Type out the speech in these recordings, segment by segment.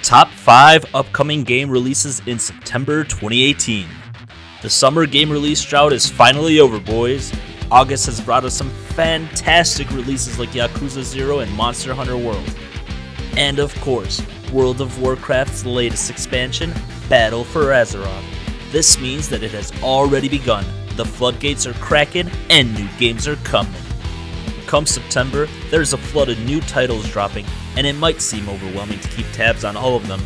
Top 5 upcoming game releases in September 2018. The summer game release drought is finally over, boys. August has brought us some fantastic releases like Yakuza 0 and Monster Hunter World. And of course, World of Warcraft's latest expansion, Battle for Azeroth. This means that it has already begun, the floodgates are cracking, and new games are coming. Come September, there's a flood of new titles dropping, and it might seem overwhelming to keep tabs on all of them.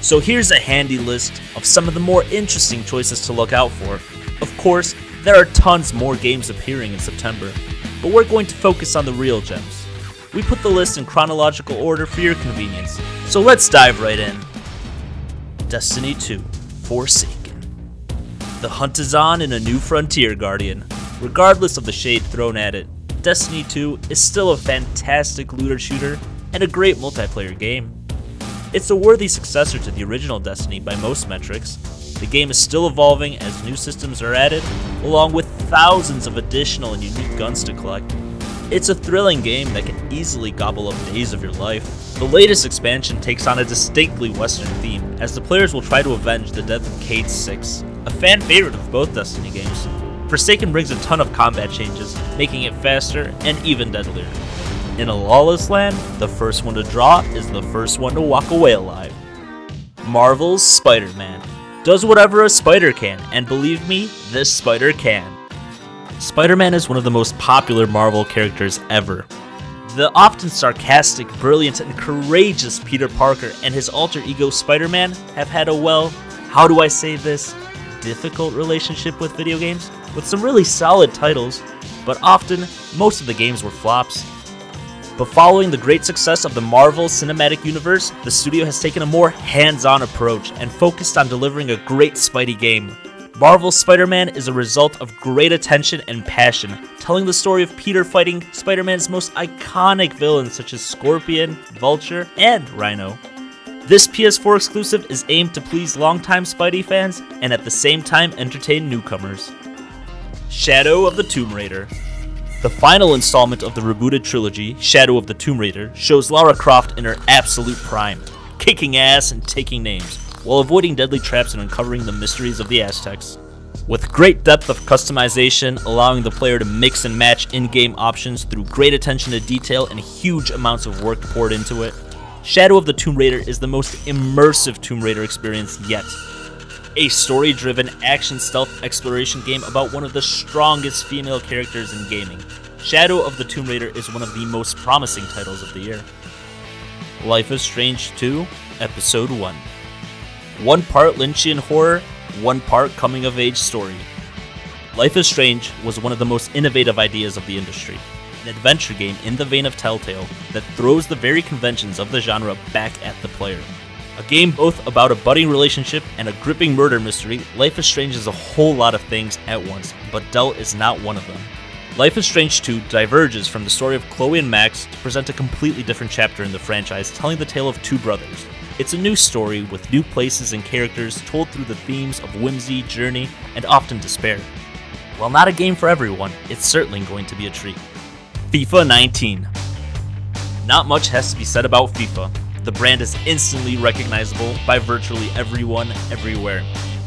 So here's a handy list of some of the more interesting choices to look out for. Of course, there are tons more games appearing in September, but we're going to focus on the real gems. We put the list in chronological order for your convenience, so let's dive right in. Destiny 2, Forsaken. The hunt is on in a new frontier, Guardian. Regardless of the shade thrown at it, Destiny 2 is still a fantastic looter shooter and a great multiplayer game. It's a worthy successor to the original Destiny by most metrics. The game is still evolving as new systems are added, along with thousands of additional and unique guns to collect. It's a thrilling game that can easily gobble up days of your life. The latest expansion takes on a distinctly Western theme, as the players will try to avenge the death of Cayde 6, a fan favorite of both Destiny games. Forsaken brings a ton of combat changes, making it faster and even deadlier. In a lawless land, the first one to draw is the first one to walk away alive. Marvel's Spider-Man does whatever a spider can, and believe me, this spider can. Spider-Man is one of the most popular Marvel characters ever. The often sarcastic, brilliant, and courageous Peter Parker and his alter ego Spider-Man have had a, well, how do I say this, difficult relationship with video games, with some really solid titles, but often, most of the games were flops. But following the great success of the Marvel Cinematic Universe, the studio has taken a more hands-on approach and focused on delivering a great Spidey game. Marvel's Spider-Man is a result of great attention and passion, telling the story of Peter fighting Spider-Man's most iconic villains such as Scorpion, Vulture, and Rhino. This PS4 exclusive is aimed to please longtime Spidey fans and at the same time entertain newcomers. Shadow of the Tomb Raider. The final installment of the rebooted trilogy, Shadow of the Tomb Raider, shows Lara Croft in her absolute prime, kicking ass and taking names, while avoiding deadly traps and uncovering the mysteries of the Aztecs. With great depth of customization, allowing the player to mix and match in-game options through great attention to detail and huge amounts of work poured into it, Shadow of the Tomb Raider is the most immersive Tomb Raider experience yet. A story-driven action stealth exploration game about one of the strongest female characters in gaming. Shadow of the Tomb Raider is one of the most promising titles of the year. Life is Strange 2, Episode 1. One part Lynchian horror, one part coming-of-age story. Life is Strange was one of the most innovative ideas of the industry. An adventure game in the vein of Telltale that throws the very conventions of the genre back at the player. A game both about a budding relationship and a gripping murder mystery, Life is Strange is a whole lot of things at once, but Dell is not one of them. Life is Strange 2 diverges from the story of Chloe and Max to present a completely different chapter in the franchise, telling the tale of two brothers. It's a new story with new places and characters told through the themes of whimsy, journey, and often despair. While not a game for everyone, it's certainly going to be a treat. FIFA 19. Not much has to be said about FIFA. The brand is instantly recognizable by virtually everyone, everywhere.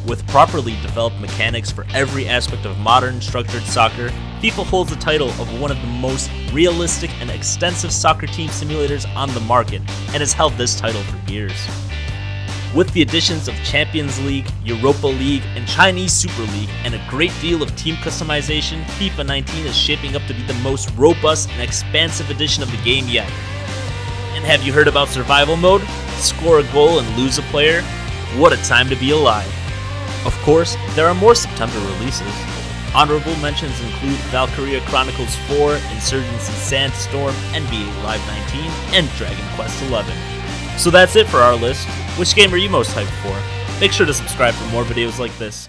With properly developed mechanics for every aspect of modern structured soccer, FIFA holds the title of one of the most realistic and extensive soccer team simulators on the market, and has held this title for years. With the additions of Champions League, Europa League, and Chinese Super League, and a great deal of team customization, FIFA 19 is shaping up to be the most robust and expansive edition of the game yet. And have you heard about survival mode? Score a goal and lose a player? What a time to be alive. Of course, there are more September releases. Honorable mentions include Valkyria Chronicles 4, Insurgency Sandstorm, NBA Live 19, and Dragon Quest XI. So that's it for our list. Which game are you most hyped for? Make sure to subscribe for more videos like this.